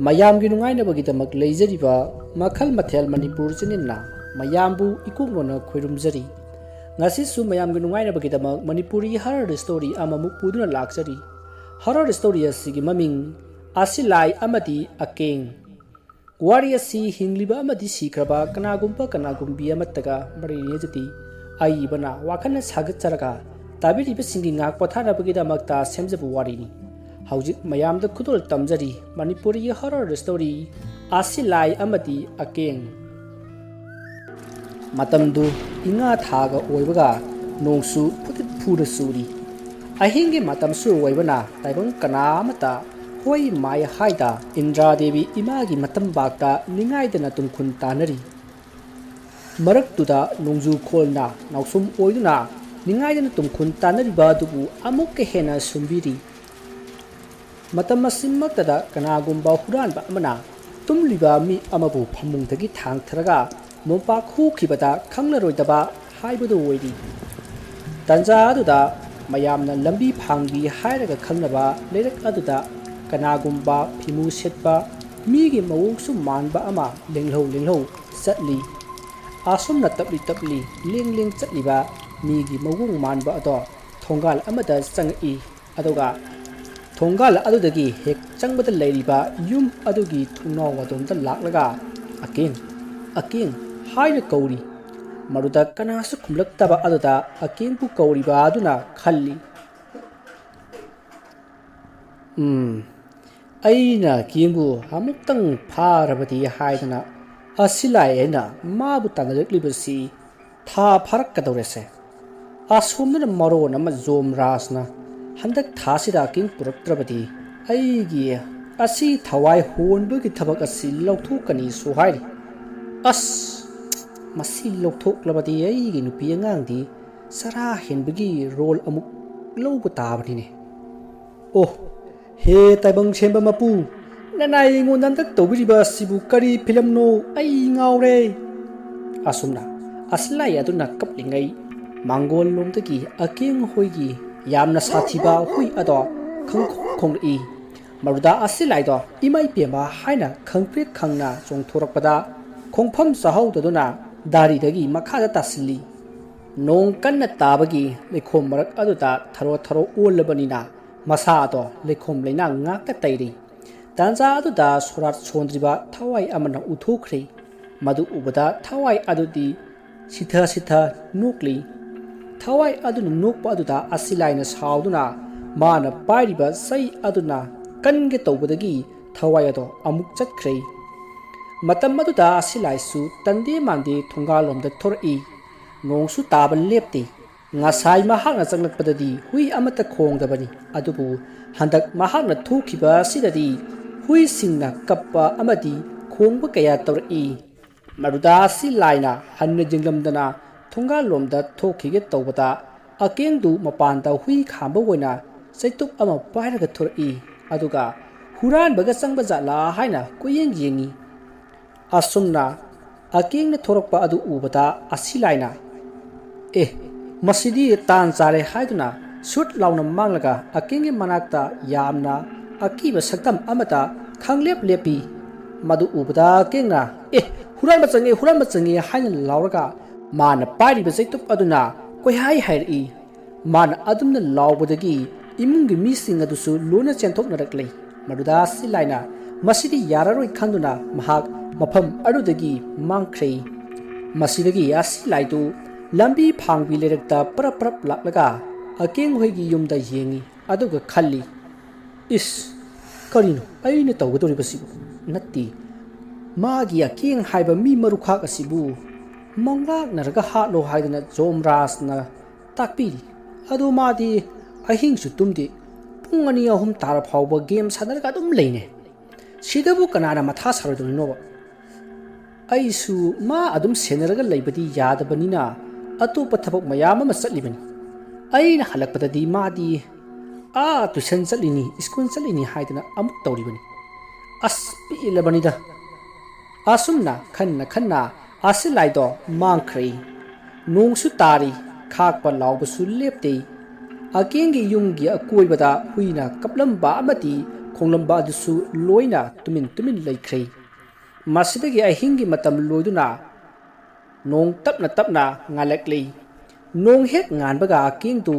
ꯃꯌꯥꯝꯒꯤ ꯅꯨꯡꯉꯥꯏꯅꯕꯒꯤꯗꯃꯛ ꯂꯩꯖꯔꯤꯕ ꯃꯈꯜ ꯃꯊꯦꯜ ꯃꯅꯤꯄꯨꯔ ꯆꯦꯅꯦꯜꯅ ꯃꯌꯥꯝꯕꯨ ꯏꯀꯣꯛꯂꯣꯟꯅ ꯈꯣꯏꯔꯨꯝꯖꯔꯤ ꯉꯁꯤꯁꯨ ꯃꯌꯥꯝꯒꯤ ꯅꯨꯡꯉꯥꯏꯅꯕꯒꯤꯗꯃꯛ ꯃꯅꯤꯄꯨꯔꯤ ꯍꯔꯔ ꯁ꯭ꯇꯣꯔꯤ ꯑꯃꯃꯨꯛ ꯄꯨꯗꯨꯅ ꯂꯥꯛꯆꯔꯤ ꯍꯔꯔ ꯁ꯭ꯇꯣꯔꯤ ꯑꯁꯤꯒꯤ ꯃꯃꯤꯡ ꯑꯁꯤꯂꯥꯏ ꯑꯃꯗꯤ ꯑꯀꯦꯡ ꯋꯥꯔꯤ ꯑꯁꯤ ꯍꯤꯡꯂꯤꯕ ꯑꯃꯗꯤ ꯁꯤꯈ꯭ꯔꯕ ꯀꯅꯥꯒꯨꯝꯕꯤ ꯑꯃꯠꯇꯒ ꯃꯔꯤ ꯂꯩꯅꯖꯗꯦ ꯑꯏꯕꯅ ꯋꯥꯈꯜꯅ ꯁꯥꯒꯠꯆꯔꯒ ꯇꯥꯕꯤꯔꯤꯕꯁꯤꯡꯒꯤ ꯉꯥꯛ ꯄꯣꯊꯥꯅꯕꯒꯤꯗꯃꯛꯇ ꯁꯦꯝꯖꯕ ꯋꯥꯔꯤꯅꯤ ꯍꯧꯖꯤꯛ ꯃꯌꯥꯝꯗ ꯈꯨꯗꯣꯜ ꯇꯝꯖꯔꯤ ꯃꯅꯤꯄꯨꯔꯤ ꯍꯔꯔ ꯁ꯭ꯇꯣꯔꯤ ꯑꯁꯤꯂꯥꯏ ꯑꯃꯗꯤ ꯑꯀꯦꯡ ꯃꯇꯝꯗꯨ ꯏꯉꯥ ꯊꯥꯒ ꯑꯣꯏꯕꯒ ꯅꯣꯡꯁꯨ ꯐꯨꯗꯤꯠ ꯐꯨꯗ ꯆꯨꯔꯤ ꯑꯍꯤꯡꯒꯤ ꯃꯇꯝꯁꯨ ꯑꯣꯏꯕꯅ ꯇꯥꯏꯕꯪ ꯀꯅꯥ ꯑꯃꯠꯇ ꯍꯣꯏ ꯃꯥꯏ ꯍꯥꯏꯗ ꯏꯟꯗ꯭ꯔꯥꯗꯦꯕꯤ ꯏꯃꯥꯒꯤ ꯃꯇꯝꯕꯥꯛꯇ ꯅꯤꯡꯉꯥꯏꯗꯅ ꯇꯨꯝꯈꯨꯟ ꯇꯥꯅꯔꯤ ꯃꯔꯛꯇꯨꯗ ꯅꯣꯡꯖꯨ ꯈꯣꯜꯅ ꯅꯥꯎꯁꯨꯝ ꯑꯣꯏꯗꯨꯅ ꯅꯤꯡꯉꯥꯏꯗꯅ ꯇꯨꯝꯈꯨꯟ ꯇꯥꯅꯔꯤꯕ ꯑꯗꯨꯕꯨ ꯑꯃꯨꯛꯀ ꯍꯦꯟꯅ ꯁꯨꯝꯕꯤꯔꯤ ꯃꯇꯝ ꯑꯁꯤꯃꯛꯇꯗ ꯀꯅꯥꯒꯨꯝꯕ ꯍꯨꯔꯥꯟꯕ ꯑꯃꯅ ꯇꯨꯝꯂꯤꯕ ꯃꯤ ꯑꯃꯕꯨ ꯐꯃꯨꯡꯗꯒꯤ ꯊꯥꯡꯊꯔꯒ ꯃꯣꯝꯄꯥꯛ ꯍꯨꯈꯤꯕꯗ ꯈꯪꯂꯔꯣꯏꯗꯕ ꯍꯥꯏꯕꯗꯨ ꯑꯣꯏꯔꯤ ꯇꯟꯖꯥ ꯑꯗꯨꯗ ꯃꯌꯥꯝꯅ ꯂꯝꯕꯤ ꯐꯥꯡꯕꯤ ꯍꯥꯏꯔꯒ ꯈꯪꯅꯕ ꯂꯩꯔꯛ ꯑꯗꯨꯗ ꯀꯅꯥꯒꯨꯝꯕ ꯐꯤꯃꯨ ꯁꯦꯠꯄ ꯃꯤꯒꯤ ꯃꯑꯣꯡꯁꯨ ꯃꯥꯟꯕ ꯑꯃ ꯂꯦꯡꯂꯧ ꯆꯠꯂꯤ ꯑꯁꯨꯝꯅ ꯇꯞꯂꯤ ꯂꯦꯡ ꯆꯠꯂꯤꯕ ꯃꯤꯒꯤ ꯃꯑꯣꯡ ꯃꯥꯟꯕ ꯑꯗꯣ ꯊꯣꯡꯒꯥꯜ ꯑꯃꯗ ꯆꯪꯉꯛꯏ ꯑꯗꯨꯒ ꯊꯣꯡꯒꯥꯜ ꯑꯗꯨꯗꯒꯤ ꯍꯦꯛ ꯆꯪꯕꯗ ꯂꯩꯔꯤꯕ ꯌꯨꯝ ꯑꯗꯨꯒꯤ ꯊꯣꯡꯅꯥꯎ ꯑꯗꯣꯝꯗ ꯂꯥꯛꯂꯒ ꯑꯀꯦꯡ ꯍꯥꯏꯅ ꯀꯧꯔꯤ ꯃꯗꯨꯗ ꯀꯅꯥꯁꯨ ꯈꯨꯝꯂꯛꯇꯕ ꯑꯗꯨꯗ ꯑꯀꯦꯡꯕꯨ ꯀꯧꯔꯤꯕ ꯑꯗꯨꯅ ꯈꯜꯂꯤ ꯑꯩꯅ ꯑꯀꯦꯡꯕꯨ ꯑꯃꯨꯛꯇꯪ ꯐꯥꯔꯕꯗꯤ ꯍꯥꯏꯗꯅ ꯑꯁꯤꯂꯥꯏ ꯑꯩꯅ ꯃꯥꯕꯨ ꯇꯥꯟꯅꯔꯛꯂꯤꯕꯁꯤ ꯊꯥ ꯐꯥꯔꯛꯀꯗꯧꯔꯦꯁꯦ ꯑꯁꯣꯝꯗꯅ ꯃꯔꯣꯟ ꯑꯃ ꯖꯣꯝ ꯔꯥꯖꯅ ꯍꯟꯗꯛ ꯊꯥꯁꯤꯗ ꯑꯀꯦꯡ ꯄꯨꯔꯛꯇ꯭ꯔꯕꯗꯤ ꯑꯩꯒꯤ ꯑꯁꯤ ꯊꯋꯥꯏ ꯍꯣꯟꯕꯒꯤ ꯊꯕꯛ ꯑꯁꯤ ꯂꯧꯊꯣꯛꯀꯅꯤꯁꯨ ꯍꯥꯏꯔꯤ ꯑꯁ ꯃꯁꯤ ꯂꯧꯊꯣꯛꯂꯕꯗꯤ ꯑꯩꯒꯤ ꯅꯨꯄꯤ ꯑꯉꯥꯡꯗꯤ ꯆꯔꯥ ꯍꯦꯟꯕꯒꯤ ꯔꯣꯜ ꯑꯃꯨꯛ ꯂꯧꯕ ꯇꯥꯕꯅꯤꯅꯦ ꯑꯣ ꯍꯦ ꯇꯥꯏꯕꯪ ꯁꯦꯝꯕ ꯃꯄꯨ ꯅꯅꯥꯏ ꯑꯩꯉꯣꯟꯗ ꯍꯟꯗꯛ ꯇꯧꯕꯤꯔꯤꯕ ꯑꯁꯤꯕꯨ ꯀꯔꯤ ꯐꯤꯂꯝꯅꯣ ꯑꯩ ꯉꯥꯎꯔꯦ ꯑꯁꯨꯝꯅ ꯑꯁꯤꯂꯥꯏ ꯑꯗꯨꯅ ꯀꯞꯂꯤꯉꯩ ꯃꯥꯡꯒꯣꯜ ꯂꯣꯝꯗꯒꯤ ꯑꯀꯦꯡ ꯍꯣꯏꯒꯤ ꯌꯥꯝꯅ ꯁꯥꯊꯤꯕ ꯍꯨꯏ ꯑꯗꯣ ꯈꯣꯡꯂꯛꯏ ꯃꯗꯨꯗ ꯑꯁꯤꯂꯥꯏꯗꯣ ꯏꯃꯩ ꯄꯦꯝꯕ ꯍꯥꯏꯅ ꯈꯪꯄ꯭ꯔꯦꯛ ꯈꯪꯅ ꯆꯣꯡꯊꯣꯔꯛꯄꯗ ꯈꯣꯡꯐꯝ ꯆꯥꯍꯧꯗꯗꯨꯅ ꯗꯥꯔꯤꯗꯒꯤ ꯃꯈꯥꯗ ꯇꯥꯁꯤꯜꯂꯤ ꯅꯣꯡ ꯀꯟꯅ ꯇꯥꯕꯒꯤ ꯂꯩꯈꯣꯝ ꯃꯔꯛ ꯑꯗꯨꯗ ꯊꯔꯣ ꯑꯣꯜꯂꯕꯅꯤꯅ ꯃꯁꯥ ꯑꯗꯣ ꯂꯩꯈꯣꯝ ꯂꯩꯅꯥꯡ ꯉꯥꯛꯇ ꯇꯩꯔꯤ ꯇꯥꯟꯖꯥ ꯑꯗꯨꯗ ꯁꯣꯔꯥꯠ ꯁꯣꯟꯗ꯭ꯔꯤꯕ ꯊꯋꯥꯏ ꯑꯃꯅ ꯎꯊꯣꯛꯈ꯭ꯔꯦ ꯃꯗꯨ ꯎꯕꯗ ꯊꯋꯥꯏ ꯑꯗꯨꯗꯤ ꯁꯤꯊ ꯅꯣꯛꯂꯤ ꯊꯋꯥꯏ ꯑꯗꯨꯅ ꯅꯣꯛꯄ ꯑꯗꯨꯗ ꯑꯁꯤꯂꯥꯏꯅ ꯁꯥꯎꯗꯨꯅ ꯃꯥꯅ ꯄꯥꯏꯔꯤꯕ ꯆꯩ ꯑꯗꯨꯅ ꯀꯟꯒꯦ ꯇꯧꯕꯗꯒꯤ ꯊꯋꯥꯏ ꯑꯗꯣ ꯑꯃꯨꯛ ꯆꯠꯈ꯭ꯔꯦ ꯃꯇꯝ ꯑꯗꯨꯗ ꯑꯁꯤꯂꯥꯏꯁꯨ ꯇꯟꯗꯦ ꯃꯥꯟꯗꯦ ꯊꯣꯡꯒꯥꯜꯂꯣꯝꯗ ꯊꯣꯔꯛꯏ ꯅꯣꯡꯁꯨ ꯇꯥꯕ ꯂꯦꯞꯇꯦ ꯉꯁꯥꯏ ꯃꯍꯥꯛꯅ ꯆꯪꯂꯛꯄꯗꯗꯤ ꯍꯨꯏ ꯑꯃꯠꯇ ꯈꯣꯡꯗꯕꯅꯤ ꯑꯗꯨꯕꯨ ꯍꯟꯗꯛ ꯃꯍꯥꯛꯅ ꯊꯣꯛꯈꯤꯕ ꯑꯁꯤꯗꯗꯤ ꯍꯨꯏꯁꯤꯡꯅ ꯀꯞꯄ ꯑꯃꯗꯤ ꯈꯣꯡꯕ ꯀꯌꯥ ꯇꯧꯔꯛꯏ ꯃꯗꯨꯗ ꯑꯁꯤꯂꯥꯏꯅ ꯍꯟꯅ ꯌꯦꯡꯂꯝꯗꯅ ꯊꯣꯡꯒꯥꯜꯂꯣꯝꯗ ꯊꯣꯛꯈꯤꯒꯦ ꯇꯧꯕꯗ ꯑꯀꯦꯡꯗꯨ ꯃꯄꯥꯟꯗ ꯍꯨꯏ ꯈꯥꯝꯕ ꯑꯣꯏꯅ ꯆꯩꯇꯨꯞ ꯑꯃ ꯄꯥꯏꯔꯒ ꯊꯣꯔꯛꯏ ꯑꯗꯨꯒ ꯍꯨꯔꯥꯟꯕꯒ ꯆꯪꯕ ꯖꯥꯠꯂꯥ ꯍꯥꯏꯅ ꯌꯦꯡꯉꯤ ꯑꯁꯨꯝꯅ ꯑꯀꯦꯡꯅ ꯊꯣꯔꯛꯄ ꯑꯗꯨ ꯎꯕꯗ ꯑꯁꯤꯂꯥꯏꯅ ꯃꯁꯤꯗꯤ ꯇꯥꯟ ꯆꯥꯔꯦ ꯍꯥꯏꯗꯨꯅ ꯁꯨꯠ ꯂꯥꯎꯅ ꯃꯥꯡꯂꯒ ꯑꯀꯦꯡꯒꯤ ꯃꯅꯥꯛꯇ ꯌꯥꯝꯅ ꯑꯀꯤꯕ ꯁꯛꯇꯝ ꯑꯃꯗ ꯈꯪꯂꯦꯞ ꯂꯦꯞꯄꯤ ꯃꯗꯨ ꯎꯕꯗ ꯑꯀꯦꯡꯅ ꯍꯨꯔꯥꯟꯕ ꯆꯪꯉꯦ ꯍꯥꯏꯅ ꯂꯥꯎꯔꯒ ꯃꯥꯅ ꯄꯥꯏꯔꯤꯕ ꯆꯩꯇꯨꯞ ꯑꯗꯨꯅ ꯀꯣꯏꯍꯥꯏ ꯍꯥꯏꯔꯛꯏ ꯃꯥꯅ ꯑꯗꯨꯝꯅ ꯂꯥꯎꯕꯗꯒꯤ ꯏꯃꯨꯡꯒꯤ ꯃꯤꯁꯤꯡ ꯑꯗꯨꯁꯨ ꯂꯣꯏꯅ ꯆꯦꯟꯊꯣꯛꯅꯔꯛꯂꯤ ꯃꯗꯨꯗ ꯑꯁꯤꯂꯥꯏꯅ ꯃꯁꯤꯗꯤ ꯌꯥꯔꯔꯣꯏ ꯈꯪꯗꯨꯅ ꯃꯍꯥꯛ ꯃꯐꯝ ꯑꯗꯨꯗꯒꯤ ꯃꯥꯡꯈ꯭ꯔꯦ ꯃꯁꯤꯗꯒꯤ ꯑꯁꯤꯂꯥꯏꯗꯨ ꯂꯝꯕꯤ ꯐꯥꯡꯕꯤ ꯂꯩꯔꯛꯇ ꯄꯔꯞ ꯂꯥꯛꯂꯒ ꯑꯀꯦꯡ ꯍꯣꯏꯒꯤ ꯌꯨꯝꯗ ꯌꯦꯡꯉꯤ ꯑꯗꯨꯒ ꯈꯜꯂꯤ ꯀꯔꯤꯅꯣ ꯑꯩꯅ ꯇꯧꯒꯗꯧꯔꯤꯕꯁꯤꯕꯨ ꯅꯠꯇꯦ ꯃꯥꯒꯤ ꯑꯀꯦꯡ ꯍꯥꯏꯕ ꯃꯤ ꯃꯔꯨꯈꯥꯛ ꯑꯁꯤꯕꯨ ꯃꯪꯂꯥꯛꯅꯔꯒ ꯍꯥꯠꯂꯣ ꯍꯥꯏꯗꯅ ꯖꯣꯝ ꯔꯥꯖꯅ ꯇꯥꯛꯄꯤꯔꯤ ꯑꯗꯨ ꯃꯥꯗꯤ ꯑꯍꯤꯡꯁꯨ ꯇꯨꯝꯗꯦ ꯄꯨꯡ 2-3 ꯇꯥꯔ ꯐꯥꯎꯕ ꯒꯦꯝ ꯁꯥꯟꯅꯔꯒ ꯑꯗꯨꯝ ꯂꯩꯅꯦ ꯁꯤꯗꯕꯨ ꯀꯅꯥꯅ ꯃꯊꯥ ꯁꯥꯔꯣꯏꯗꯣꯏꯅꯣꯕ ꯑꯩꯁꯨ ꯃꯥ ꯑꯗꯨꯝ ꯁꯦꯟꯅꯔꯒ ꯂꯩꯕꯗꯤ ꯌꯥꯗꯕꯅꯤꯅ ꯑꯇꯣꯞꯄ ꯊꯕꯛ ꯃꯌꯥꯝ ꯑꯃ ꯆꯠꯂꯤꯕꯅꯤ ꯑꯩꯅ ꯍꯜꯂꯛꯄꯗꯗꯤ ꯃꯥꯗꯤ ꯇꯨꯏꯁꯟ ꯆꯠꯂꯤꯅꯤ ꯁ꯭ꯀꯨꯜ ꯆꯠꯂꯤꯅꯤ ꯍꯥꯏꯗꯅ ꯑꯃꯨꯛ ꯇꯧꯔꯤꯕꯅꯤ ꯄꯤꯛꯂꯕꯅꯤꯗ ꯑꯁꯨꯝꯅ ꯈꯟꯅ ꯑꯁꯤꯂꯥꯏꯗꯣ ꯃꯥꯡꯈ꯭ꯔꯦ ꯅꯣꯡꯁꯨ ꯇꯥꯔꯤ ꯈꯥꯛꯄ ꯂꯥꯎꯕꯁꯨ ꯂꯦꯞꯇꯦ ꯑꯀꯦꯡꯒꯤ ꯌꯨꯝꯒꯤ ꯑꯀꯣꯏꯕꯗ ꯍꯨꯏꯅ ꯀꯞꯂꯝꯕ ꯑꯃꯗꯤ khonglamba adusu loina tumin laikhrei masidagi ahingi matam loiduna nong tapna ngalakli nong hek nganbaga aking tu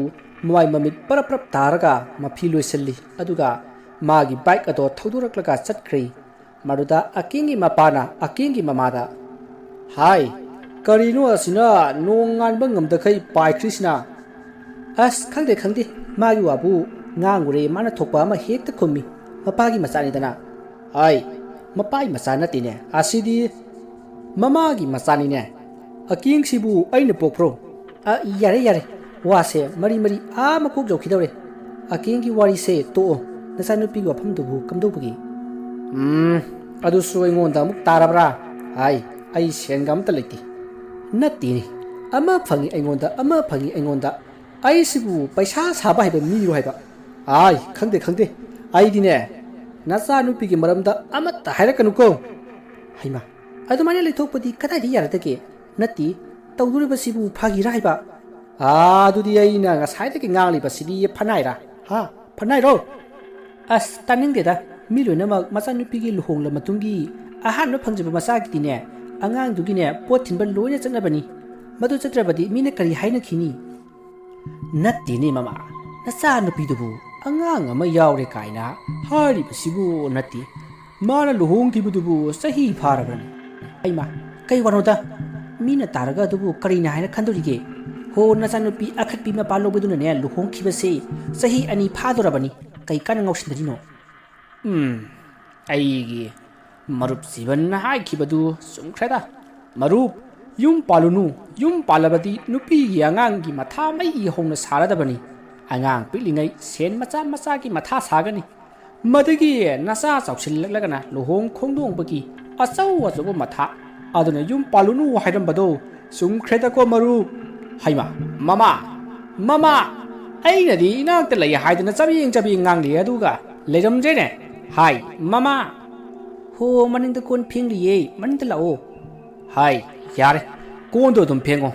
mai mamit parap taraga mafi loisalli aduga magi bike ado thauduраklaga chatkhri maruda akingi mapana akingi mamada hai karino asina nong nganba ngamdakhai pai krishna as khangde magi wabu ngangure mana thokpa ma hekta khumi mapagi masani dana ai mapai masana tine asidi mamagi masani ne aking sibu aina pokpro yare wase mari makuk jokidore aking ki wari se to nasanupi go pham dubu kamdobagi adu suingonda muk tarabra ai sengam ta leti natini ama phangi aingonda ai sibu paisa saba haiba mi ro haiba ai khangde ai dine nasanupi ki maramda amata hairakanu ko haima adu mane lethokpadi kadai ri yaradake nati tawduriba sibu phagi ra haiba adudi aina ngasai dake ngangli ba sidi phanaira ha phanairo as taningdeda mi loinamak masanupi gi luhongla matungi ahan no phangjiba masagi dine angang dugine pot thinba loina chanabani madu chatrabadi mine kari haina khini natini mama nasanupi dubu angang ama yawre kaina hari basibu nati mana luhong kibudubu sahi pharabani aima kai wanoda mina taraga dubu karina haina khandurige ho nasanupi akhatpi ma palobuduna ne luhong khibase sahi ani phadorabani kai kan ngausindarino aigi marup siban hai khibadu sumkhreda marup yum palabadi nupi gi angang gi matha mai hongna saradabani angang pilingai sen macha gi matha sagani madagi nasa chawsil lagana luhong khongdong bagi achau matha aduna yum palunu hairambado sumkhreda ko marup haima mama ainadi inakta lay haidana chabi ngangli aduga leramjene hai mama ho maninda kon phingriye maninda lao hai yare kon do dum phengo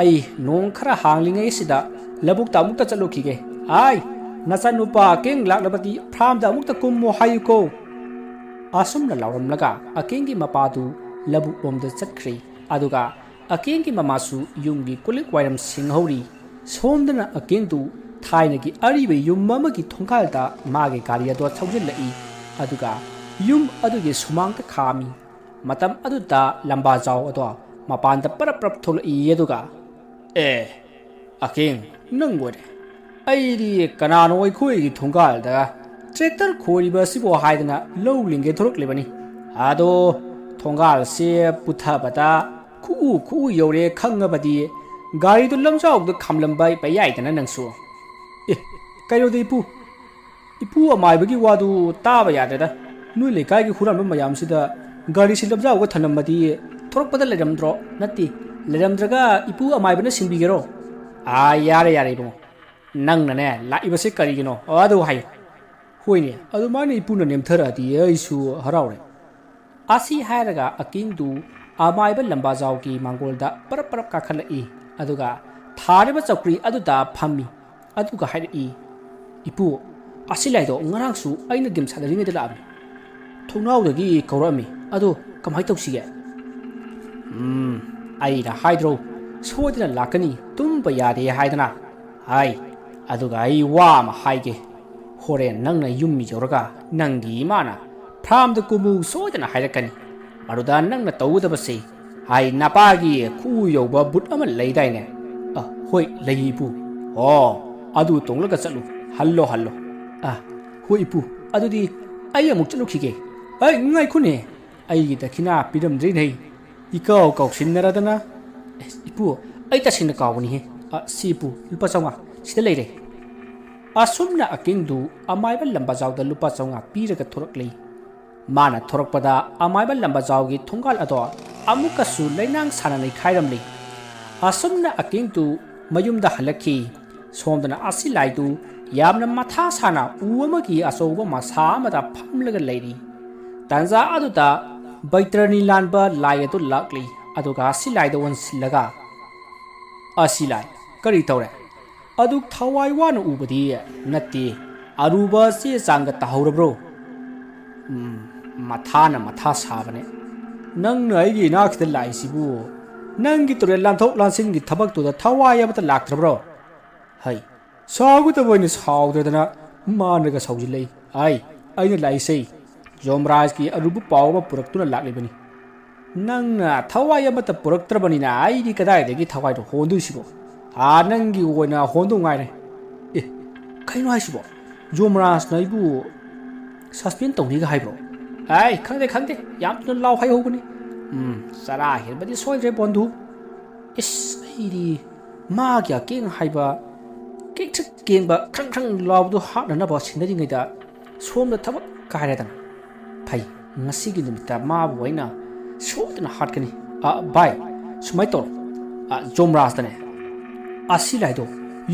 ai nong khara hanglingai sida labuk ta mukta chalokige ai nasanupa keng laklabati phram da mukta kummo hayuko asumna lauram laga akengi mapadu labuk romda chatkhri aduga akengi mamasu yumgi kulik wairam singhori somdana akengdu thainagi aribe yum mamagi thongkhalda mage gari ado chaujillai aduga yum aduge sumangta khami matam aduda lamba jaw ado mapanda parap tholai aduga akeng nangore airi kanano oi khoi gi thongkhalda tractor khoriba sibo haidana lowlinge thoroklebani ado thongkal se puthabata khu yore khangabadi gari du lamjaw du khamlambai payai dana nangsu kayo de ipu amaibagi wadu taba yadada nui lekai gi khuram mayam sida gari silabjaw ga thanamadi thorokpada leramdro natti leramdraga ipu amaibana singbigero yare bo nangna ne laibase karigino adu hayo hoine adu mani ipuna nemtharadi aisu harawre asi hairaga akingdu amaiba lamba jaw ki mangolda parap kakhalai aduga thariba chakri aduda phammi aduga hairi ipu asilaido ngarangsu aina gim sadari de labi thongnawdagi kaurami adu kamai tawsige aina haidro sodina lakani tumba yade haidana hai aduga ai wa ma haige horen nangna yummi jorga nangi mana phram da kumu sodina hairakani maruda nangna tawdabase hai napagi khu yoba but ama leidaine hoi leipu adu tonglaga chalu hallo hoi pu adudi ai amuk chalukhige ai ngai khune ai gi dakhina piramdri nei ikaw sinnaradana ipu ai ta sinna kawni he sipu lupa chawnga sida leire asumna akingdu amaiba lamba jawda lupa chawnga piraga thoraklei mana thorakpada amaiba lamba jawgi thongal ado amukasu leinang sananai khairamlei asumna akingdu mayumda halakhi somdana asilaidu yamna matha sana uamagi asoba masa amada phamlaga leiri tanza aduda baitrani lanba laiatu lakli aduga asilaidu wansilaga asilai kari tawre aduk thawai wan ubadi natti aruba se changa tahorabro ꯃꯊꯥꯅ ꯃꯊꯥ ꯁꯥꯕꯅꯦ ꯅꯪꯅ ꯑꯩꯒꯤ ꯏꯅꯥꯛꯁꯤꯗ ꯂꯥꯛꯏꯁꯤꯕꯨ ꯅꯪꯒꯤ ꯇꯨꯔꯦꯜ ꯂꯥꯟꯊꯣꯛ ꯂꯥꯟꯁꯤꯟꯒꯤ ꯊꯕꯛꯇꯨꯗ ꯊꯋꯥꯏ ꯑꯃꯠꯇ ꯂꯥꯛꯇ꯭ꯔꯕ꯭ꯔꯣ ꯍꯩ ꯁꯥꯎꯒꯗꯕ ꯑꯣꯏꯅ ꯁꯥꯎꯗ꯭ꯔꯗꯅ ꯃꯥꯅꯒ ꯁꯥꯎꯖꯤꯜꯂꯛꯏ ꯑꯩꯅ ꯂꯥꯛꯏꯁꯦ ꯖꯣꯝꯔꯥꯖꯀꯤ ꯑꯔꯨꯕ ꯄꯥꯎ ꯑꯃ ꯄꯨꯔꯛꯇꯨꯅ ꯂꯥꯛꯂꯤꯕꯅꯤ ꯅꯪꯅ ꯊꯋꯥꯏ ꯑꯃꯠꯇ ꯄꯨꯔꯛꯇ꯭ꯔꯕꯅꯤꯅ ꯑꯩꯗꯤ ꯀꯗꯥꯏꯗꯒꯤ ꯊꯋꯥꯏꯗꯣ ꯍꯣꯟꯗꯣꯏꯁꯤꯕꯣ ꯅꯪꯒꯤ ꯑꯣꯏꯅ ꯍꯣꯟꯗꯧ ꯉꯥꯏꯔꯦ ꯀꯩꯅꯣ ꯍꯥꯏꯁꯤꯕꯣ ꯖꯣꯝꯔꯥꯖꯅ ꯑꯩꯕꯨ ꯁꯁꯄꯦꯟ ꯇꯧꯅꯤꯒ ꯍꯥꯏꯕ꯭ꯔꯣ ꯈꯪꯗꯦ ꯌꯥꯝ ꯊꯨꯅ ꯂꯥꯎ ꯍꯥꯏꯍꯧꯕꯅꯤ ꯆꯔꯥ ꯍꯦꯟꯕꯗꯤ ꯁꯣꯏꯗ꯭ꯔꯦ ꯕꯣꯟꯙꯨ ꯑꯩꯗꯤ ꯃꯥꯒꯤ ꯑꯀꯦꯡ ꯍꯥꯏꯕ ꯀꯦꯛꯊꯛ ꯀꯦꯡꯕ ꯈ꯭ꯔꯪ ꯂꯥꯎꯕꯗꯨ ꯍꯥꯠꯅꯅꯕ ꯁꯤꯟꯅꯔꯤꯉꯩꯗ ꯁꯣꯝꯗ ꯊꯕꯛ ꯀꯥꯏꯔꯦꯗꯅ ꯐꯩ ꯉꯁꯤꯒꯤ ꯅꯨꯃꯤꯠꯇ ꯃꯥꯕꯨ ꯑꯩꯅ ꯁꯣꯏꯗꯅ ꯍꯥꯠꯀꯅꯤ ꯚꯥꯏ ꯁꯨꯃꯥꯏꯅ ꯇꯧꯔꯣ ꯖꯣꯝꯔꯥꯖꯇꯅꯦ ꯑꯁꯤ ꯂꯥꯏꯗꯣ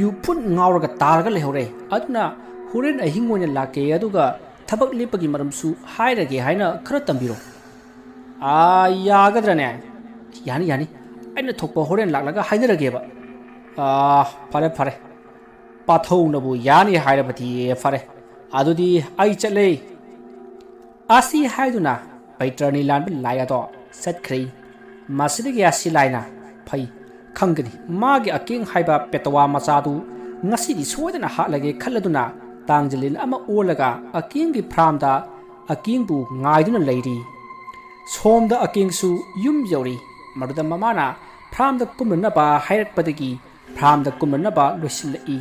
ꯌꯨ ꯐꯨꯟ ꯉꯥꯎꯔꯒ ꯇꯥꯔꯒ ꯂꯩꯍꯧꯔꯦ ꯑꯗꯨꯅ ꯍꯣꯔꯦꯟ ꯑꯍꯤꯡ ꯑꯣꯏꯅ ꯂꯥꯛꯀꯦ ꯑꯗꯨꯒ ꯊꯕꯛ ꯂꯦꯞꯄꯒꯤ ꯃꯔꯝꯁꯨ ꯍꯥꯏꯔꯒꯦ ꯍꯥꯏꯅ ꯈꯔ ꯇꯝꯕꯤꯔꯣ ꯌꯥꯒꯗ꯭ꯔꯅꯦ ꯌꯥꯅꯤ ꯑꯩꯅ ꯊꯣꯛꯄ ꯍꯣꯔꯦꯟ ꯂꯥꯛꯂꯒ ꯍꯥꯏꯅꯔꯒꯦꯕ ꯐꯔꯦ ꯄꯥꯊꯧꯅꯕꯨ ꯌꯥꯅꯤ ꯍꯥꯏꯔꯕꯗꯤ ꯐꯔꯦ ꯑꯗꯨꯗꯤ ꯑꯩ ꯆꯠꯂꯦ ꯑꯁꯤ ꯍꯥꯏꯗꯨꯅ ꯕꯩꯇꯔꯅꯤ ꯂꯥꯟꯕ ꯂꯥꯏ ꯑꯗꯣ ꯆꯠꯈ꯭ꯔꯦ ꯃꯁꯤꯗꯒꯤ ꯑꯁꯤ ꯂꯥꯏꯅ ꯐꯩ ꯈꯪꯒꯅꯤ ꯃꯥꯒꯤ ꯑꯀꯦꯡ ꯍꯥꯏꯕ ꯄꯦꯇꯋꯥ ꯃꯆꯥꯗꯨ ꯉꯁꯤꯗꯤ ꯁꯣꯏꯗꯅ ꯍꯥꯠꯂꯒꯦ ꯈꯜꯂꯗꯨꯅ ꯇꯥꯡꯖꯂꯤꯟ ꯑꯃ ꯑꯣꯜꯂꯒ ꯑꯀꯦꯡꯒꯤ ꯐ꯭ꯔꯥꯝꯗ ꯑꯀꯦꯡꯕꯨ ꯉꯥꯏꯗꯨꯅ ꯂꯩꯔꯤ ꯁꯣꯝꯗ ꯑꯀꯦꯡꯁꯨ ꯌꯨꯝ ꯌꯧꯔꯤ ꯃꯗꯨꯗ ꯃꯃꯥꯅ ꯐ꯭ꯔꯥꯝꯗ ꯀꯨꯝꯅꯅꯕ ꯍꯥꯏꯔꯛꯄꯗꯒꯤ ꯐ꯭ꯔꯥꯝꯗ ꯀꯨꯝꯅꯅꯕ ꯂꯣꯏꯁꯤꯜꯂꯛꯏ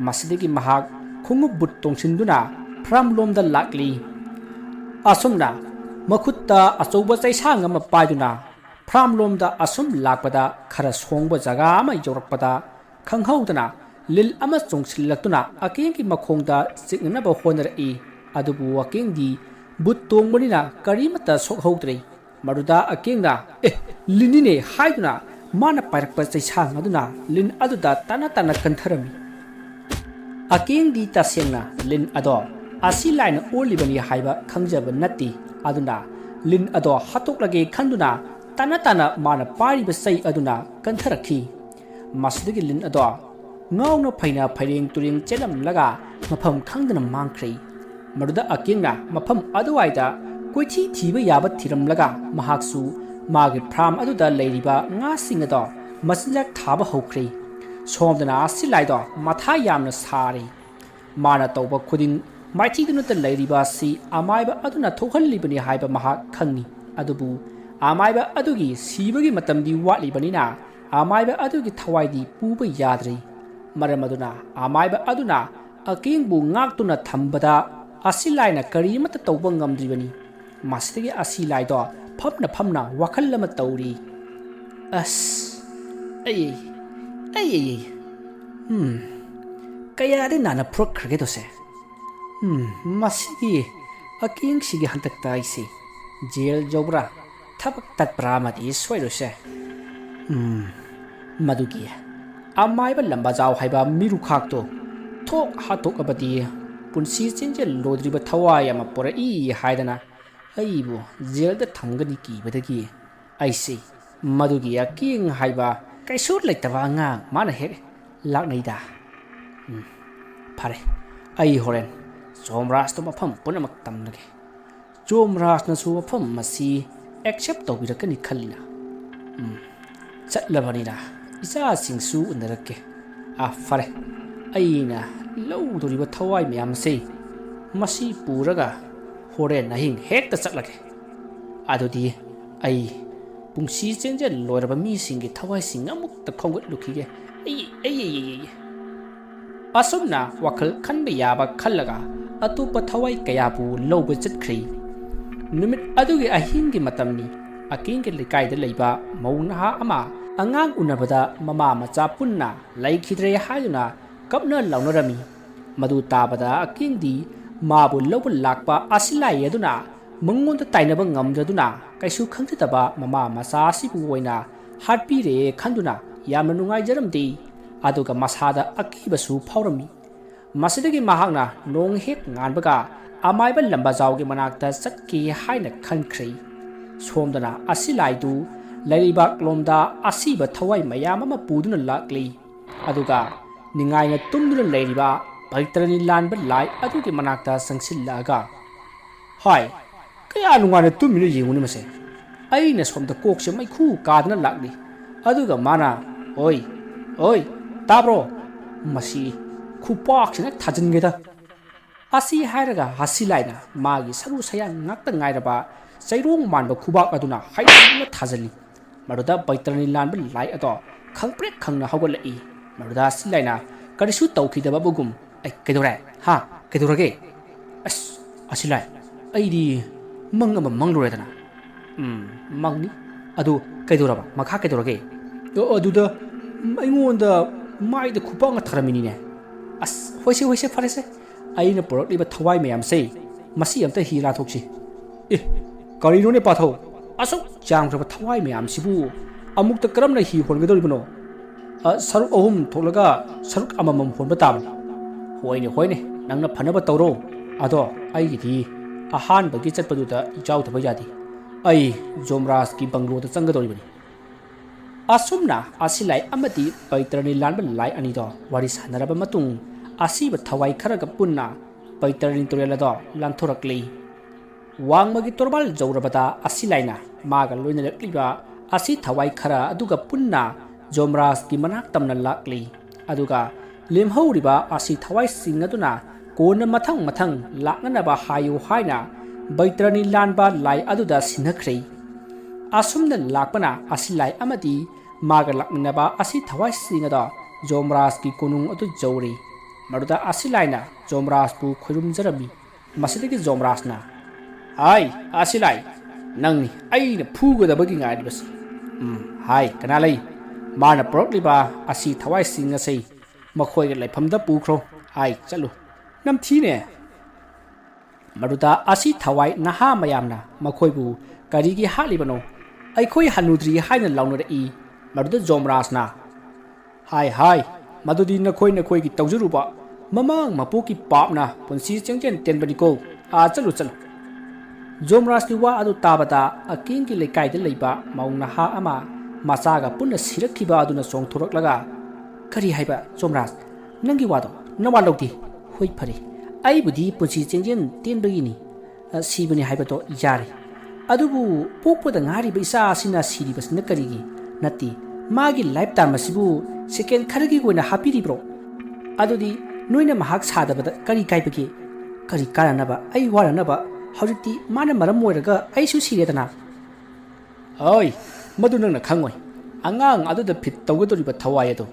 ꯃꯁꯤꯗꯒꯤ ꯃꯍꯥꯛ ꯈꯣꯡꯎꯞ ꯕꯨꯠ ꯇꯣꯡꯁꯤꯟꯗꯨꯅ ꯐ꯭ꯔꯥꯝ ꯂꯣꯝꯗ ꯂꯥꯛꯂꯤ ꯑꯁꯨꯝꯅ ꯃꯈꯨꯠꯇ ꯑꯆꯧꯕ ꯆꯩꯁꯥꯡ ꯑꯃ ꯄꯥꯏꯗꯨꯅ ꯐ꯭ꯔꯥꯝ ꯂꯣꯝꯗ ꯑꯁꯨꯝ ꯂꯥꯛꯄꯗ ꯈꯔ ꯁꯣꯡꯕ ꯖꯒꯥ ꯑꯃ ꯌꯧꯔꯛꯄꯗ ꯈꯪꯍꯧꯗꯅ ꯂꯤꯜ ꯑꯃ ꯆꯣꯡꯁꯤꯜꯂꯛꯇꯨꯅ ꯑꯀꯦꯡꯒꯤ ꯃꯈꯣꯡꯗ ꯆꯤꯛꯅꯅꯕ ꯍꯣꯠꯅꯔꯛꯏ ꯑꯗꯨꯕꯨ ꯑꯀꯦꯡꯗꯤ ꯕꯨꯠ ꯇꯣꯡꯕꯅꯤꯅ ꯀꯔꯤꯃꯠꯇ ꯁꯣꯛꯍꯧꯗ꯭ꯔꯦ ꯃꯗꯨꯗ ꯑꯀꯦꯡꯅ ꯂꯤꯟꯅꯤꯅꯦ ꯍꯥꯏꯗꯨꯅ ꯃꯥꯅ ꯄꯥꯏꯔꯛꯄ ꯆꯩꯁꯥꯡ ꯑꯗꯨꯅ ꯂꯤꯟ ꯑꯗꯨꯗ ꯇꯥꯅ ꯀꯟꯊꯔꯝꯃꯤ ꯑꯀꯦꯡꯗꯤ ꯇꯁꯦꯡꯅ ꯂꯤꯟ ꯑꯗꯣ ꯑꯁꯤ ꯂꯥꯏꯅ ꯑꯣꯜꯂꯤꯕꯅꯤ ꯍꯥꯏꯕ ꯈꯪꯖꯕ ꯅꯠꯇꯦ ꯑꯗꯨꯅ ꯂꯤꯟ ꯑꯗꯣ ꯍꯥꯠꯇꯣꯛꯂꯒꯦ ꯈꯟꯗꯨꯅ ꯇꯥꯅ ꯃꯥꯅ ꯄꯥꯏꯔꯤꯕ ꯆꯩ ꯑꯗꯨꯅ ꯀꯟꯊꯔꯛꯈꯤ ꯃꯁꯤꯗꯒꯤ ꯂꯤꯟ ꯑꯗꯣ ꯉꯥꯎꯅ ꯐꯩꯅ ꯐꯩꯔꯦꯡ ꯇꯨꯔꯦꯡ ꯆꯦꯜꯂꯝꯂꯒ ꯃꯐꯝ ꯈꯪꯗꯅ ꯃꯥꯡꯈ꯭ꯔꯦ ꯃꯗꯨꯗ ꯑꯀꯦꯡꯅ ꯃꯐꯝ ꯑꯗꯨꯋꯥꯏꯗ ꯀꯣꯏꯊꯤ ꯊꯤꯕ ꯌꯥꯕ ꯊꯤꯔꯝꯂꯒ ꯃꯍꯥꯛꯁꯨ ꯃꯥꯒꯤ ꯐ꯭ꯔꯥꯝ ꯑꯗꯨꯗ ꯂꯩꯔꯤꯕ ꯉꯥꯁꯤꯡ ꯑꯗꯣ ꯃꯆꯤꯟꯖꯥꯛ ꯊꯥꯕ ꯍꯧꯈ꯭ꯔꯦ ꯁꯣꯝꯗꯅ ꯑꯁꯤ ꯂꯥꯏꯗꯣ ꯃꯊꯥ ꯌꯥꯝꯅ ꯁꯥꯔꯤ ꯃꯥꯅ ꯇꯧꯕ ꯈꯨꯗꯤꯡ ꯃꯥꯏꯊꯤꯗꯨꯅꯇ ꯂꯩꯔꯤꯕ ꯑꯁꯤ ꯑꯃꯥꯏꯕ ꯑꯗꯨꯅ ꯊꯣꯛꯍꯜꯂꯤꯕꯅꯤ ꯍꯥꯏꯕ ꯃꯍꯥꯛ ꯈꯪꯉꯤ ꯑꯗꯨꯕꯨ ꯑꯃꯥꯏꯕ ꯑꯗꯨꯒꯤ ꯁꯤꯕꯒꯤ ꯃꯇꯝꯗꯤ ꯋꯥꯠꯂꯤꯕꯅꯤꯅ ꯑꯃꯥꯏꯕ ꯑꯗꯨꯒꯤ ꯊꯋꯥꯏꯗꯤ ꯄꯨꯕ ꯌꯥꯗ꯭ꯔꯤ ꯃꯔꯝ ꯑꯗꯨꯅ ꯑꯃꯥꯏꯕ ꯑꯗꯨꯅ ꯑꯀꯦꯡꯕꯨ ꯉꯥꯛꯇꯨꯅ ꯊꯝꯕꯗ ꯑꯁꯤ ꯂꯥꯏꯅ ꯀꯔꯤꯃꯠꯇ ꯇꯧꯕ ꯉꯝꯗ꯭ꯔꯤꯕꯅꯤ ꯃꯁꯤꯗꯒꯤ ꯑꯁꯤ ꯂꯥꯏꯗꯣ ꯐꯝꯅ ꯋꯥꯈꯜ ꯑꯃ ꯇꯧꯔꯤ ꯀꯌꯥꯗꯤ ꯅꯥꯟꯅ ꯐꯨꯔꯛꯈ꯭ꯔꯒꯦꯗꯣꯁꯦ ꯃꯁꯤꯒꯤ ꯑꯀꯦꯡꯁꯤꯒꯤ ꯍꯟꯗꯛꯇ ꯑꯩꯁꯦ ꯖꯦꯜ ꯌꯧꯕ꯭ꯔꯥ ꯊꯕꯛ ꯇꯠꯄ꯭ꯔꯥ ꯑꯃꯗꯤ ꯁꯣꯏꯔꯣꯏꯁꯦ ꯃꯗꯨꯒꯤ ꯑꯃꯥꯏꯕ ꯂꯝꯕꯥꯖꯥꯎ ꯍꯥꯏꯕ ꯃꯤꯔꯨꯈꯥꯛꯇꯣ ꯊꯣꯛ ꯍꯥꯠꯇꯣꯛꯑꯕꯗꯤ ꯄꯨꯟꯁꯤ ꯆꯦꯟꯖꯦꯜ ꯂꯣꯏꯗ꯭ꯔꯤꯕ ꯊꯋꯥꯏ ꯑꯃ ꯄꯣꯔꯛꯏ ꯍꯥꯏꯗꯅ ꯑꯩꯕꯨ ꯖꯦꯜꯗ ꯊꯝꯒꯅꯤ ꯀꯤꯕꯗꯒꯤ ꯑꯩꯁꯦ ꯃꯗꯨꯒꯤ ꯑꯀꯦꯡ ꯍꯥꯏꯕ ꯀꯩꯁꯨ ꯂꯩꯇꯕ ꯑꯉꯥꯡ ꯃꯥꯅ ꯍꯦꯛ ꯂꯥꯛꯅꯩꯗ ꯐꯔꯦ ꯑꯩ ꯍꯣꯔꯦꯟ ꯖꯣꯝꯔꯥꯖꯇꯣ ꯃꯐꯝ ꯄꯨꯝꯅꯃꯛ ꯇꯝꯂꯒꯦ ꯖꯣꯝꯔꯥꯖꯅꯁꯨ ꯃꯐꯝ ꯑꯁꯤ ꯑꯦꯛꯁꯦꯞ ꯇꯧꯕꯤꯔꯛꯀꯅꯤ ꯈꯜꯂꯤꯅ ꯆꯠꯂꯕꯅꯤꯅ ꯏꯆꯥꯁꯤꯡꯁꯨ ꯎꯅꯔꯛꯀꯦ ꯐꯔꯦ ꯑꯩꯅ ꯂꯧꯗꯣꯔꯤꯕ ꯊꯋꯥꯏ ꯃꯌꯥꯝꯁꯦ ꯃꯁꯤ ꯄꯨꯔꯒ ꯍꯣꯔꯦꯟ ꯑꯍꯤꯡ ꯍꯦꯛꯇ ꯆꯠꯂꯒꯦ ꯑꯗꯨꯗꯤ ꯑꯩ ꯄꯨꯟꯁꯤ ꯆꯦꯟꯖꯦꯜ ꯂꯣꯏꯔꯕ ꯃꯤꯁꯤꯡꯒꯤ ꯊꯋꯥꯏꯁꯤꯡ ꯑꯃꯨꯛꯇ ꯈꯣꯝꯒꯠꯂꯨꯈꯤꯒꯦ ꯑꯁꯨꯝꯅ ꯋꯥꯈꯜ ꯈꯟꯕ ꯌꯥꯕ ꯈꯜꯂꯒ ꯑꯇꯣꯞꯄ ꯊꯋꯥꯏ ꯀꯌꯥꯕꯨ ꯂꯧꯕ ꯆꯠꯈ꯭ꯔꯤ ꯅꯨꯃꯤꯠ ꯑꯗꯨꯒꯤ ꯑꯍꯤꯡꯒꯤ ꯃꯇꯝꯅꯤ ꯑꯀꯦꯡꯒꯤ ꯂꯩꯀꯥꯏꯗ ꯂꯩꯕ ꯃꯧ ꯅꯍꯥ ꯑꯃ ꯑꯉꯥꯡ ꯎꯅꯕꯗ ꯃꯃꯥ ꯃꯆꯥ ꯄꯨꯟꯅ ꯂꯩꯈꯤꯗ꯭ꯔꯦ ꯍꯥꯏꯗꯨꯅ ꯀꯞꯅ ꯂꯥꯎꯅꯔꯝꯃꯤ ꯃꯗꯨ ꯇꯥꯕꯗ ꯑꯀꯦꯡꯗꯤ ꯃꯥꯕꯨ ꯂꯧꯕ ꯂꯥꯛꯄ ꯑꯁꯤꯂꯥꯏ ꯑꯗꯨꯅ ꯃꯉꯣꯟꯗ ꯇꯥꯏꯅꯕ ꯉꯝꯗ꯭ꯔꯗꯨꯅ ꯀꯩꯁꯨ ꯈꯪꯖꯗꯕ ꯃꯃꯥ ꯃꯆꯥ ꯑꯁꯤꯕꯨ ꯑꯣꯏꯅ ꯍꯥꯠꯄꯤꯔꯦ ꯈꯟꯗꯨꯅ ꯌꯥꯝꯅ ꯅꯨꯡꯉꯥꯏꯖꯔꯝꯗꯦ ꯑꯗꯨꯒ ꯃꯁꯥꯗ ꯑꯀꯤꯕꯁꯨ ꯐꯥꯎꯔꯝꯃꯤ ꯃꯁꯤꯗꯒꯤ ꯃꯍꯥꯛꯅ ꯅꯣꯡ ꯍꯦꯛ ꯉꯥꯟꯕꯒ ꯑꯃꯥꯏꯕ ꯂꯝꯕꯥꯖꯥꯎꯒꯤ ꯃꯅꯥꯛꯇ ꯆꯠꯀꯦ ꯍꯥꯏꯅ ꯈꯟꯈ꯭ꯔꯦ ꯁꯣꯝꯗꯅ ꯑꯁꯤꯂꯥꯏꯗꯨ ꯂꯩꯔꯤꯕꯥꯛꯂꯣꯝꯗ ꯑꯁꯤꯕ ꯊꯋꯥꯏ ꯃꯌꯥꯝ ꯑꯃ ꯄꯨꯗꯨꯅ ꯂꯥꯛꯂꯤ ꯑꯗꯨꯒ ꯅꯤꯡꯉꯥꯏꯅ ꯇꯨꯝꯗꯨꯅ ꯂꯩꯔꯤꯕ ꯕꯩꯇꯔꯅꯤ ꯂꯥꯟꯕ ꯂꯥꯏ ꯑꯗꯨꯒꯤ ꯃꯅꯥꯛꯇ ꯆꯪꯁꯤꯜꯂꯛꯑꯒ ꯍꯣꯏ kaya nungana tumino yenguni mase aina somda kokse maikhu kadna lakli aduga mana oi oi tabro masi khupak sina thajingeda asi hairaga hasilaina magi saru sayang ngakta ngairaba sairong manba khubak aduna haidna thajali maruda baitrani lanba lai ato khangprek khangna hawgalai maruda silaina karisu tawkhidaba bugum ai kedore ha kedorage as asilai aidi mangama mangloredana mangni adu kedoraba makha kedorage aduda aingonda maida khupanga tharaminine as hoise farese aina porokliba thawai mayam sei masi amta hira thokchi e karino ne patho asuk jangraba thawai mayam sibu amukta karamna hi hongadoribno saruk ahum tholaga saruk amamam honba tab hoine nangna phanaba tawro ado aigidi ahan bagi chatpaduda ijaw thaba yadi ai jomras ki banglo da changadoribani asumna asilai amati baitrani lanba lai ani do wari sanaraba matung asiba thawai kharaga punna baitrani torela do lanthorakli wangmagi torbal jawrabada asilaina maga loina lekliba asi thawai khara aduga punna jomras ki manak tamna lakli aduga lemhauriba asi thawai singaduna kona mathang laknanaba hayu haina baitrani lanba lai aduda sinakhri asumna lakpana asilai amati maga laknaba asi thawai singada jomras ki konung adu jawri maruda asilaina jomras pu khurum jarami masidagi jomrasna hai asilai nangni aina phugadabagi ngai bas hai kana lai mana prokliba asi thawai singa sei makhoi ga laifamda pukhro hai chalu namthine maruda asi thawai naha mayamna makhoi bu karigi halibano aikhoi hanudri haina launari maruda jomrasna hai madudi nakhoi gi tawjuruba mamang mapuki papna punsi chengchen tenbaniko a chalu jomras ni wa adu tabata aking ki lekai de leiba maungna ha ama masaga punna sirakhiba aduna songthoroklaga kari haiba jomras nangi wado nawa logdi hoi phari ai budi punsi chengchen tenbagini sibani haiba to yari adubu pokpoda ngari ba isa sina siri basna karigi nati magi lifetime masibu second kharagi goina hapiri bro adudi noina mahak sadabada kari kaibagi kari karanaba ai waranaba hauti mana maram moiraga aisu siredana oi madu nangna khangoi angang aduda fit tawgadoriba thawai ado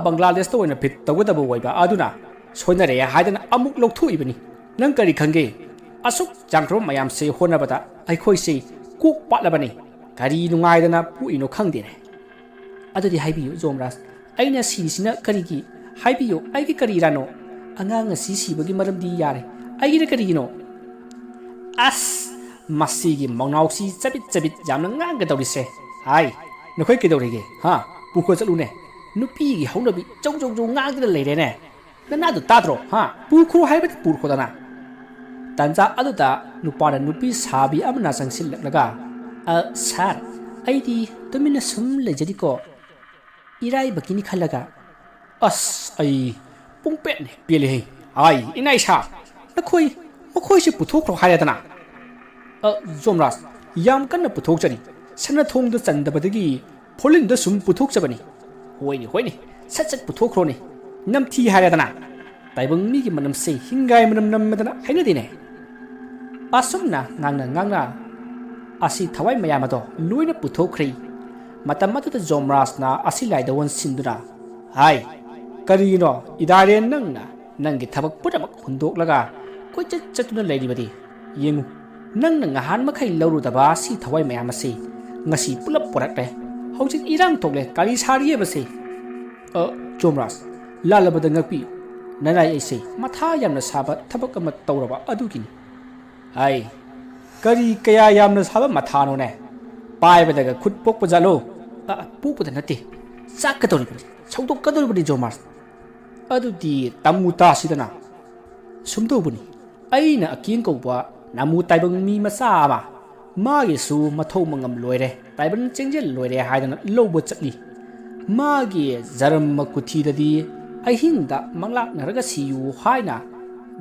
bangladesh to oina fit tawgadaba waiba aduna soinare haidana amuk lokhthu ibani nang kari khange asuk jangthro mayam se honabada aikhoi se kuk patlabani kari nungaidana puino khangdene adudi haibiyu jomras aina sisina karigi haibiyu aigi kari rano angang asi sibagi maramdi yare aigi karigino as masigi maunausi chabit jamna ngang gadawrise hai nokhoi kedawrige ha pukho chalune nupi gi haunabi chau ngang da leirene nana du tadro ha pukho haibat purkho dana tanja aduda nupara nupi sabi amna sangsil laga sar aidi tumina sum lejadiko irai bakini khalaga as ai pungpet ne pele ai inai sa nakhoi se puthokro hayadana jomras yam kanna puthokchari sana thongda chandabadagi pholinda sum puthokchabani hoini sat puthokro ne namthi hayadana taibang mi gi manam se hingai manam namadana hainadine asumna ngangna asi thawai mayamado loina puthokri matamatu da jomrasna asilai da won sindura hai karino idare nangi thabak puramak hundoklaga koi chatuna leiribadi yengu nang ngahan makhai lauru daba si thawai mayam ase ngasi pulap porakle hojik irang tokle kali sariye base jomras lalabada ngakpi nanai aise matha yamna saba thabak ama tawraba adugini ai kari kaya yamna saba matha no ne pai badaga khut pokpa jalo pokpada nate sakadori chawdok kadori jomras adudi tamuta sidana sumdobuni aina akin kouba namu taibang mi masa ma magi su mathau mangam loire taiban chengjel loire haidana lobo chatli magi zaram makuthi dadi ahinda manglak naraga siyu haina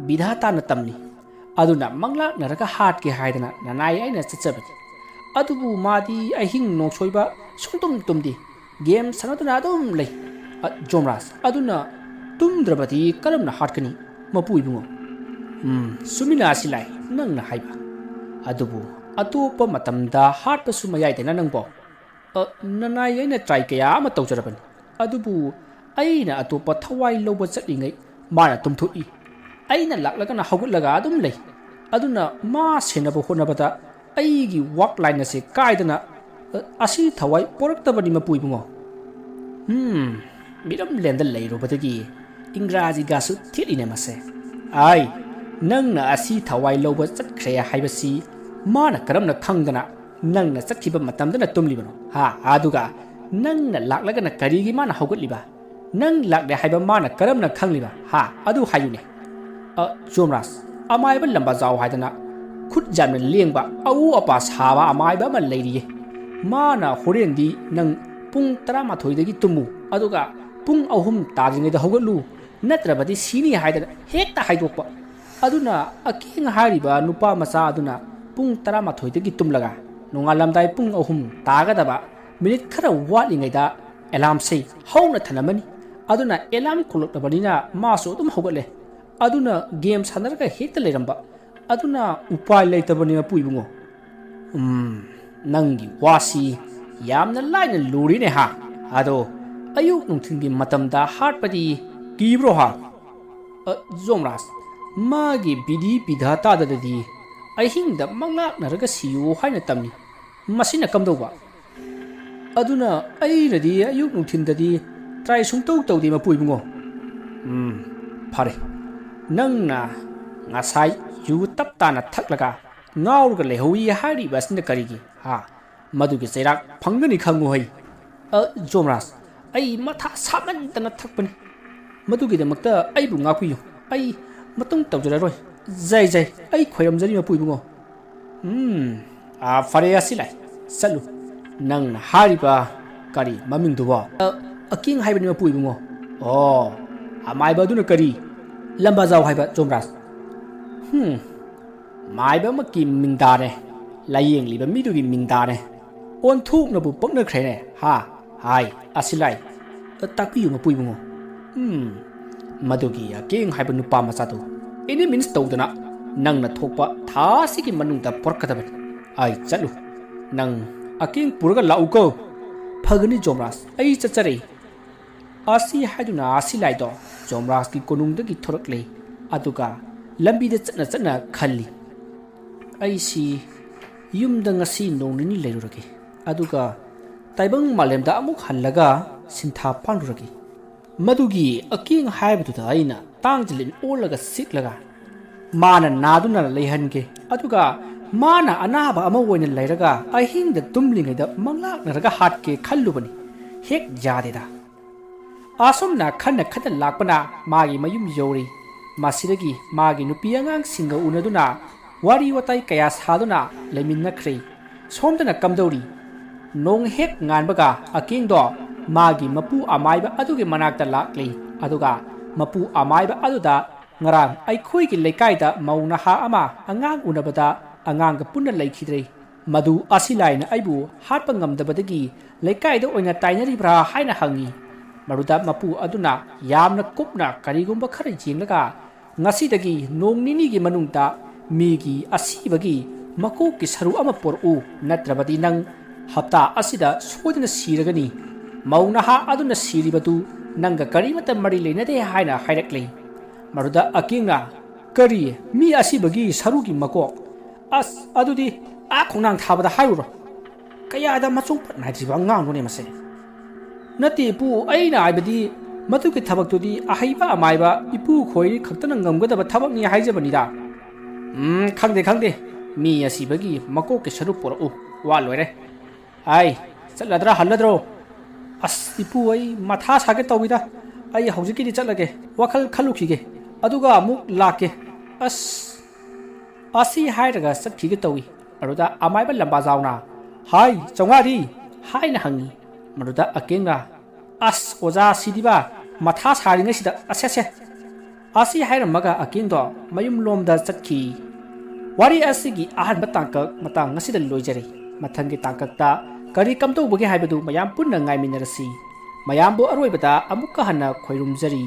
bidhata na tamni aduna manglak naraka hat ke haidana nanai aina chachabani adubu madi ahing noksoiba sungtum tumdi game sanaduna adum lei jomras aduna tumdrabati karamna hatkani mapui bungo sumina silai nangna haiba adubu atopa matamda hatpa sumayai dena nangbo nanai aina try kaya ama tawjarabani adubu aina atopa thawai loba chatlingai mana tumthui aina laklagana hawgutlaga adum lei aduna ma senaba honabata aigi work line ase kaidana asi thawai poraktabani mapui bungo miram lenda leirobadagi ingraji gasu thiline mase ai nangna asi thawai loba chatkhre haibasi mana karamna khangdana nangna chakhiba matamdana tumlibano ha aduga nangna laklagana karigi mana hawgutliba nang lakde haiba mana karamna khangliba ha adu hayune jomras amaiba lamba jaw haidana khut jamna lengba au apa saba amaiba ma leiriye mana horendi nang pung 13 dagi tumu aduga pung ahum tajingai da hawgutlu natrabadi sini haidana hekta haidokpa aduna aking hariba nupa macha aduna pung 13 dagi tumlaga nongalamdai pung ahum tagadaba minute khara watlingai da alarm sei hauna thanamani aduna alarm khuloktabanina maso dum hawgatle aduna game sanarga hekta leramba aduna upai leitabani puibungo nangi wasi yamna laina lurine ha ado ayuk nungthingi matamda hatpadi kibro ha jomras magi bidi bidhata dadadi ahingda manglak naraga siyu haina tamni masina kamdoba aduna airadi ayuk nungthindadi try sungtau tawdi mapuibungo phare nangna ngasai yu taptana thaklaga ngawrga lehowi hari basna karigi ha madugi chairak phangani khangu hai jomras ai matha samantana thakpani madugi damakta ai bu ngapiyu ai matung tawjararoi jai jai ai khoyamjari mapuibungo phare asilai salu nang hariba kari maming duwa aking haibani mapuibungo amaiba duna kari lamba jaw haiba jomras maiba maki mingdare layeng liba midugi mingdare on thuk na bu pakna khrene ha hai asilai takpiyu mapuibungo madugi aking haiba nupa machatu any means tawdana nangna thokpa thasigi manungta porkadabani ai chalu nang aking puraga lauko phagani jomras ai chachare asi haiduna asilai do jomras ki konungdagi thorakle aduga lambi de chana khalli aisi yumda ngasi nonini leirurage aduga taibang malemda amuk hallaga sintha panurage madugi aking haibuda aina tangjilin olaga siklaga mana naduna leihange aduga mana anaba ama woina leiraga ahingda tumlingaida manglak naraga hatke khallubani hek jadeda asomna khanna khata lakpana magi mayum yori masiragi magi nupi angang singa unaduna wari watai kaya saduna leminna khre somdana kamdori nong hek nganbaga akingdo magi mapu amaiba aduge manakta lakli aduga mapu amaiba aduda ngarang aikhoi ki lekaida mauna ha ama angang unabada angang punna leikhidrei madu asilaina aibu hatpa ngamdabadagi lekaida oina tainari bra haina hangi maruda mapu aduna yamna kupna karigumba khara jinglaga ngasidagi nong nini gi manungta migi asibagi mako ki saru ama poru natrabadi nang hapta asida sodina siragani mauna ha aduna siribatu nanga karimata mari leinade haina hairakle maruda akinga kari mi asibagi sarugi mako adudi a khonang thabada hairuro kaya da machung patna jiba ngang no ne mase nati pu aina aibadi matu ki thabak tudi ahaiba amaiba ipu khoi khaktana ngamgada thabak ni haijabani da khangde mi asibagi mako ke saru poru wa loire ai chaladra haladro ipu ai matha sage tawida ai hojiki di chalage wakhal khalukhige aduga amuk lake asi hairaga sakkhige tawi aruda amaiba lamba jauna hai chongari haina hangi maruda akenga oja sidiba matha saringa sida asese asi hairamaga akindo mayum lomda chakhi ꯋꯥꯔꯤ ꯑꯁꯤꯒꯤ ꯑꯍꯥꯟꯕ ꯇꯥꯡꯀꯛ ꯃꯇꯥꯡ ꯑꯁꯤꯗ ꯂꯣꯏꯖꯔꯤ ꯃꯊꯪꯒꯤ ꯇꯥꯡꯀꯛꯇ ꯀꯔꯤ ꯀꯝꯗꯧꯕꯒꯦ ꯍꯥꯏꯕꯗꯨ ꯃꯌꯥꯝ ꯄꯨꯟꯅ ꯉꯥꯏꯃꯤꯟꯅꯔꯁꯤ ꯃꯌꯥꯝꯕꯨ ꯑꯔꯣꯏꯕꯗ ꯑꯃꯨꯛꯀ ꯍꯟꯅ ꯈꯣꯏꯔꯨꯝꯖꯔꯤ